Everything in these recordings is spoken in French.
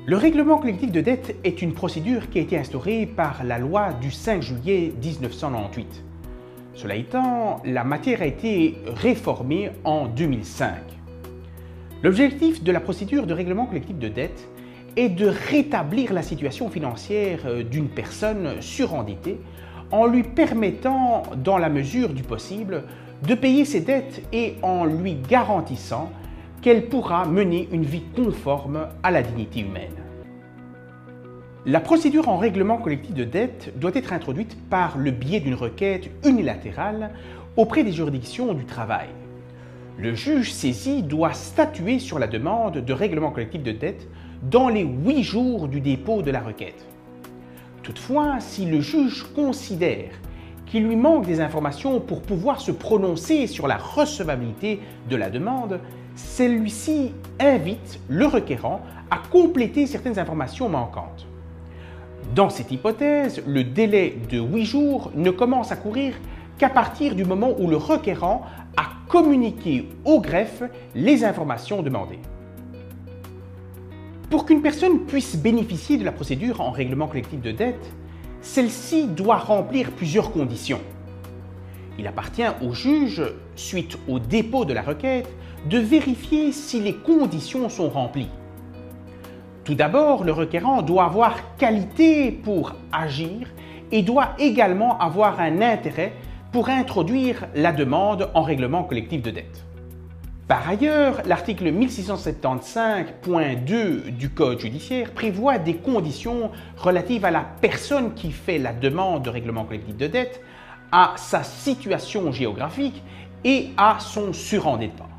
Le règlement collectif de dette est une procédure qui a été instaurée par la loi du 5 juillet 1998. Cela étant, la matière a été réformée en 2005. L'objectif de la procédure de règlement collectif de dette est de rétablir la situation financière d'une personne surendettée en lui permettant, dans la mesure du possible, de payer ses dettes et en lui garantissant qu'elle pourra mener une vie conforme à la dignité humaine. La procédure en règlement collectif de dette doit être introduite par le biais d'une requête unilatérale auprès des juridictions du travail. Le juge saisi doit statuer sur la demande de règlement collectif de dette dans les 8 jours du dépôt de la requête. Toutefois, si le juge considère qu'il lui manque des informations pour pouvoir se prononcer sur la recevabilité de la demande, celui-ci invite le requérant à compléter certaines informations manquantes. Dans cette hypothèse, le délai de 8 jours ne commence à courir qu'à partir du moment où le requérant a communiqué au greffe les informations demandées. Pour qu'une personne puisse bénéficier de la procédure en règlement collectif de dette, celle-ci doit remplir plusieurs conditions. Il appartient au juge, suite au dépôt de la requête, de vérifier si les conditions sont remplies. Tout d'abord, le requérant doit avoir qualité pour agir et doit également avoir un intérêt pour introduire la demande en règlement collectif de dette. Par ailleurs, l'article 1675.2 du Code judiciaire prévoit des conditions relatives à la personne qui fait la demande de règlement collectif de dette, à sa situation géographique et à son surendettement.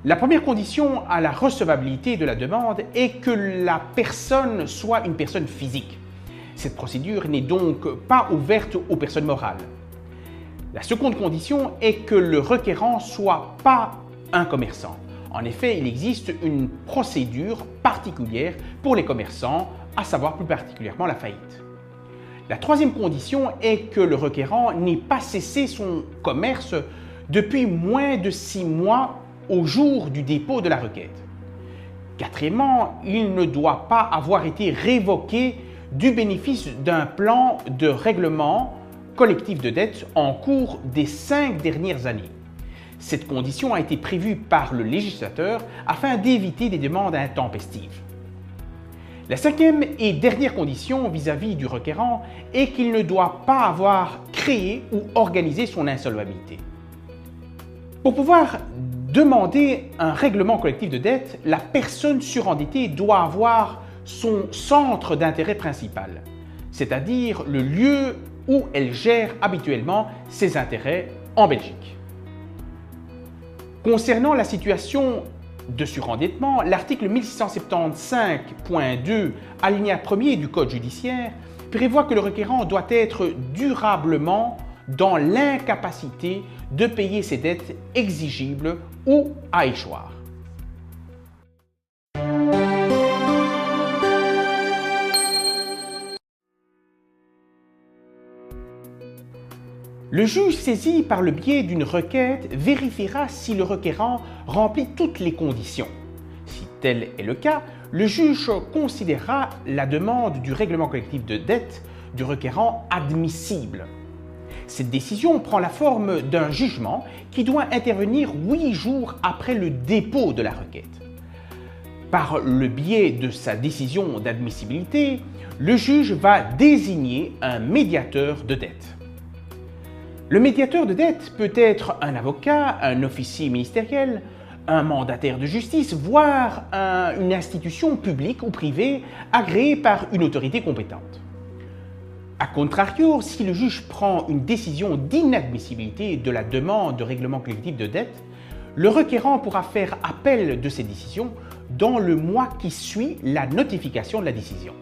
La première condition à la recevabilité de la demande est que la personne soit une personne physique. Cette procédure n'est donc pas ouverte aux personnes morales. La seconde condition est que le requérant soit pas un commerçant. En effet, il existe une procédure particulière pour les commerçants, à savoir plus particulièrement la faillite. La troisième condition est que le requérant n'ait pas cessé son commerce depuis moins de 6 mois au jour du dépôt de la requête. Quatrièmement, il ne doit pas avoir été révoqué du bénéfice d'un plan de règlement collectif de dette en cours des 5 dernières années. Cette condition a été prévue par le législateur afin d'éviter des demandes intempestives. La cinquième et dernière condition vis-à-vis du requérant est qu'il ne doit pas avoir créé ou organisé son insolvabilité. Pour pouvoir demander un règlement collectif de dette, la personne surendettée doit avoir son centre d'intérêt principal, c'est-à-dire le lieu où elle gère habituellement ses intérêts en Belgique. Concernant la situation de surendettement, l'article 1675.2, alinéa 1er du Code judiciaire, prévoit que le requérant doit être durablement dans l'incapacité de payer ses dettes exigibles ou à échoir. Le juge saisi par le biais d'une requête vérifiera si le requérant remplit toutes les conditions. Si tel est le cas, le juge considérera la demande du règlement collectif de dette du requérant admissible. Cette décision prend la forme d'un jugement qui doit intervenir 8 jours après le dépôt de la requête. Par le biais de sa décision d'admissibilité, le juge va désigner un médiateur de dette. Le médiateur de dette peut être un avocat, un officier ministériel, un mandataire de justice, voire une institution publique ou privée agréée par une autorité compétente. A contrario, si le juge prend une décision d'inadmissibilité de la demande de règlement collectif de dette, le requérant pourra faire appel de cette décision dans le mois qui suit la notification de la décision.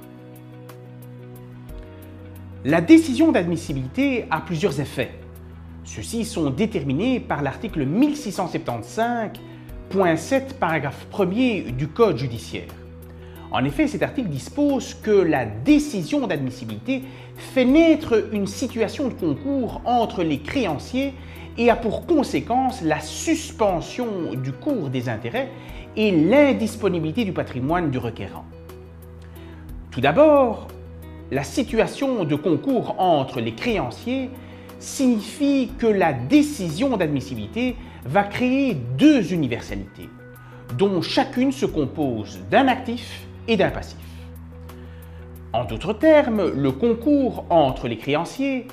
La décision d'admissibilité a plusieurs effets. Ceux-ci sont déterminés par l'article 1675.7, paragraphe 1er du Code judiciaire. En effet, cet article dispose que la décision d'admissibilité fait naître une situation de concours entre les créanciers et a pour conséquence la suspension du cours des intérêts et l'indisponibilité du patrimoine du requérant. Tout d'abord, la situation de concours entre les créanciers signifie que la décision d'admissibilité va créer deux universalités, dont chacune se compose d'un actif et d'un passif. En d'autres termes, le concours entre les créanciers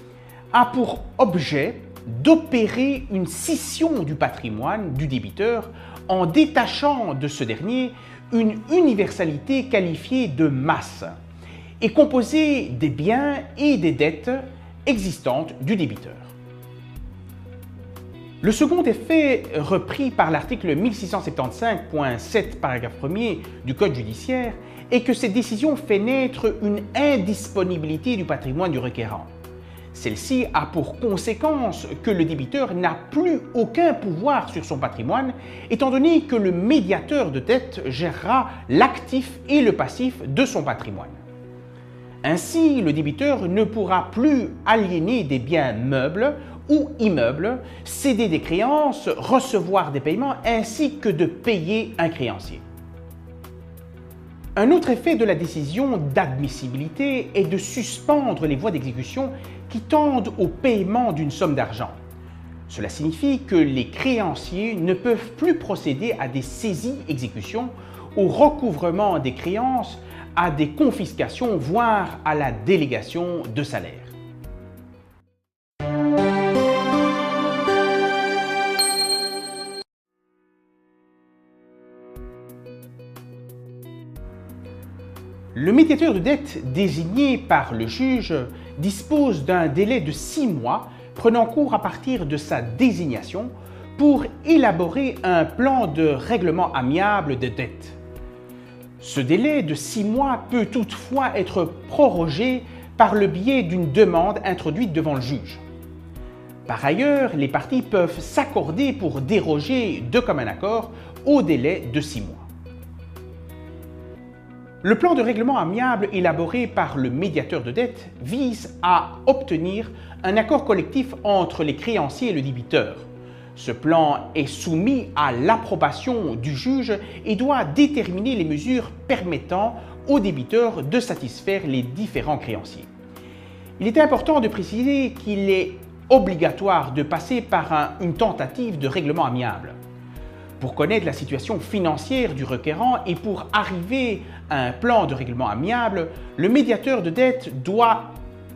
a pour objet d'opérer une scission du patrimoine du débiteur en détachant de ce dernier une universalité qualifiée de masse et composée des biens et des dettes existantes du débiteur. Le second effet repris par l'article 1675.7 paragraphe 1er du Code judiciaire est que cette décision fait naître une indisponibilité du patrimoine du requérant. Celle-ci a pour conséquence que le débiteur n'a plus aucun pouvoir sur son patrimoine, étant donné que le médiateur de dette gérera l'actif et le passif de son patrimoine. Ainsi, le débiteur ne pourra plus aliéner des biens meubles ou immeubles, céder des créances, recevoir des paiements ainsi que de payer un créancier. Un autre effet de la décision d'admissibilité est de suspendre les voies d'exécution qui tendent au paiement d'une somme d'argent. Cela signifie que les créanciers ne peuvent plus procéder à des saisies-exécutions, au recouvrement des créances, à des confiscations, voire à la délégation de salaire. Le médiateur de dette désigné par le juge dispose d'un délai de 6 mois prenant cours à partir de sa désignation pour élaborer un plan de règlement amiable de dette. Ce délai de 6 mois peut toutefois être prorogé par le biais d'une demande introduite devant le juge. Par ailleurs, les parties peuvent s'accorder pour déroger de commun accord au délai de 6 mois. Le plan de règlement amiable élaboré par le médiateur de dette vise à obtenir un accord collectif entre les créanciers et le débiteur. Ce plan est soumis à l'approbation du juge et doit déterminer les mesures permettant au débiteur de satisfaire les différents créanciers. Il est important de préciser qu'il est obligatoire de passer par une tentative de règlement amiable. Pour connaître la situation financière du requérant et pour arriver à un plan de règlement amiable, le médiateur de dette doit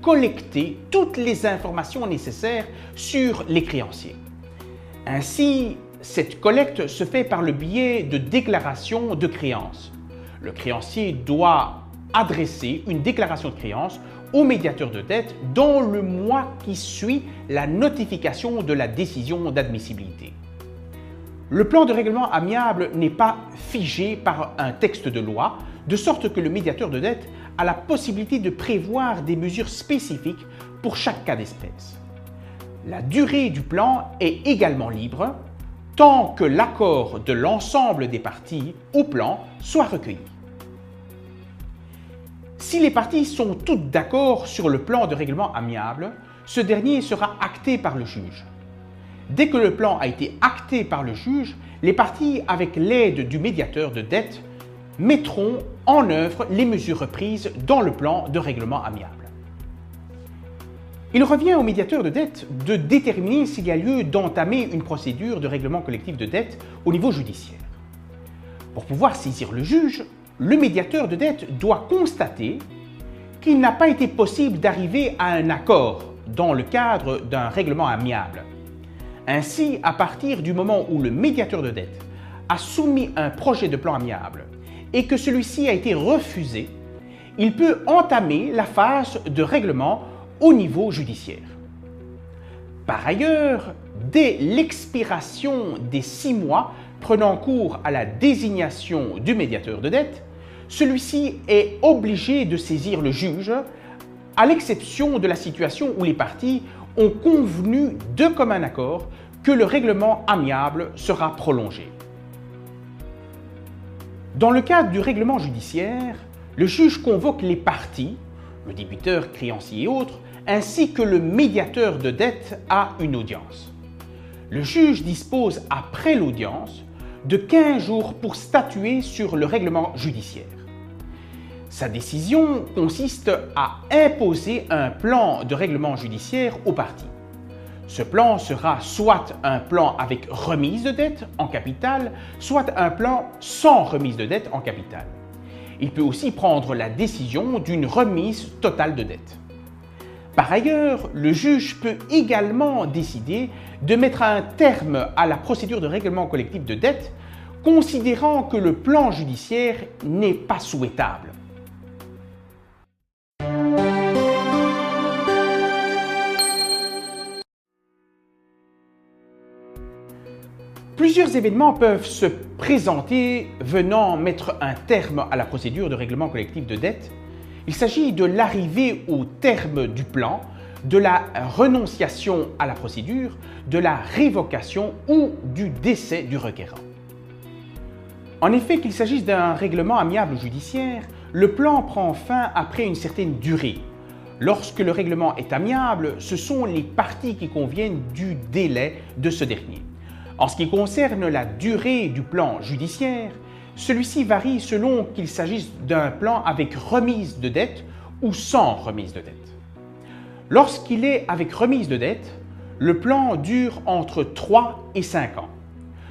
collecter toutes les informations nécessaires sur les créanciers. Ainsi, cette collecte se fait par le biais de déclarations de créances. Le créancier doit adresser une déclaration de créance au médiateur de dette dans le mois qui suit la notification de la décision d'admissibilité. Le plan de règlement amiable n'est pas figé par un texte de loi, de sorte que le médiateur de dette a la possibilité de prévoir des mesures spécifiques pour chaque cas d'espèce. La durée du plan est également libre, tant que l'accord de l'ensemble des parties au plan soit recueilli. Si les parties sont toutes d'accord sur le plan de règlement amiable, ce dernier sera acté par le juge. Dès que le plan a été acté par le juge, les parties, avec l'aide du médiateur de dette, mettront en œuvre les mesures reprises dans le plan de règlement amiable. Il revient au médiateur de dette de déterminer s'il y a lieu d'entamer une procédure de règlement collectif de dette au niveau judiciaire. Pour pouvoir saisir le juge, le médiateur de dette doit constater qu'il n'a pas été possible d'arriver à un accord dans le cadre d'un règlement amiable. Ainsi, à partir du moment où le médiateur de dette a soumis un projet de plan amiable et que celui-ci a été refusé, il peut entamer la phase de règlement au niveau judiciaire. Par ailleurs, dès l'expiration des 6 mois prenant cours à la désignation du médiateur de dette, celui-ci est obligé de saisir le juge, à l'exception de la situation où les parties ont convenu de commun accord que le règlement amiable sera prolongé. Dans le cadre du règlement judiciaire, le juge convoque les parties, le débiteur, créancier et autres, ainsi que le médiateur de dette à une audience. Le juge dispose après l'audience de 15 jours pour statuer sur le règlement judiciaire. Sa décision consiste à imposer un plan de règlement judiciaire aux parties. Ce plan sera soit un plan avec remise de dette en capital, soit un plan sans remise de dette en capital. Il peut aussi prendre la décision d'une remise totale de dette. Par ailleurs, le juge peut également décider de mettre un terme à la procédure de règlement collectif de dette, considérant que le plan judiciaire n'est pas souhaitable. Plusieurs événements peuvent se présenter venant mettre un terme à la procédure de règlement collectif de dette. Il s'agit de l'arrivée au terme du plan, de la renonciation à la procédure, de la révocation ou du décès du requérant. En effet, qu'il s'agisse d'un règlement amiable ou judiciaire, le plan prend fin après une certaine durée. Lorsque le règlement est amiable, ce sont les parties qui conviennent du délai de ce dernier. En ce qui concerne la durée du plan judiciaire, celui-ci varie selon qu'il s'agisse d'un plan avec remise de dette ou sans remise de dette. Lorsqu'il est avec remise de dette, le plan dure entre 3 et 5 ans,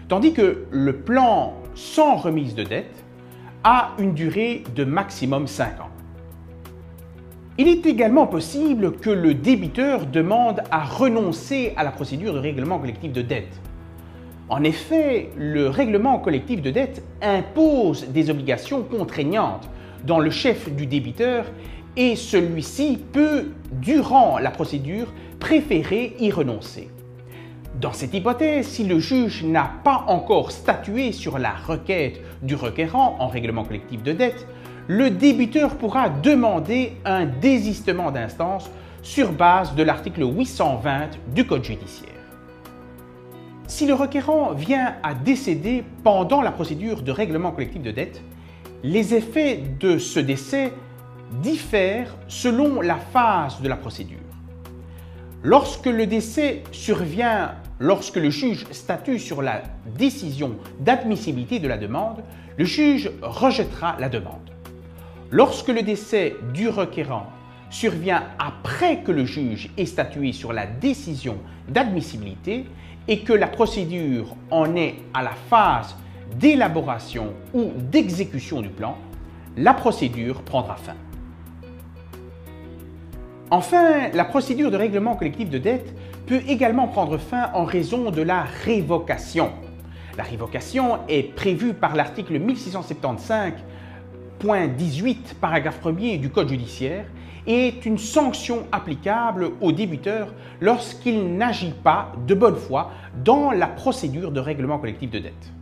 tandis que le plan sans remise de dette a une durée de maximum 5 ans. Il est également possible que le débiteur demande à renoncer à la procédure de règlement collectif de dette. En effet, le règlement collectif de dette impose des obligations contraignantes dans le chef du débiteur et celui-ci peut, durant la procédure, préférer y renoncer. Dans cette hypothèse, si le juge n'a pas encore statué sur la requête du requérant en règlement collectif de dette, le débiteur pourra demander un désistement d'instance sur base de l'article 820 du Code judiciaire. Si le requérant vient à décéder pendant la procédure de règlement collectif de dette, les effets de ce décès diffèrent selon la phase de la procédure. Lorsque le décès survient lorsque le juge statue sur la décision d'admissibilité de la demande, le juge rejettera la demande. Lorsque le décès du requérant survient après que le juge ait statué sur la décision d'admissibilité et que la procédure en est à la phase d'élaboration ou d'exécution du plan, la procédure prendra fin. Enfin, la procédure de règlement collectif de dette peut également prendre fin en raison de la révocation. La révocation est prévue par l'article 1675.18, paragraphe 1er du Code judiciaire et est une sanction applicable au débiteur lorsqu'il n'agit pas de bonne foi dans la procédure de règlement collectif de dette.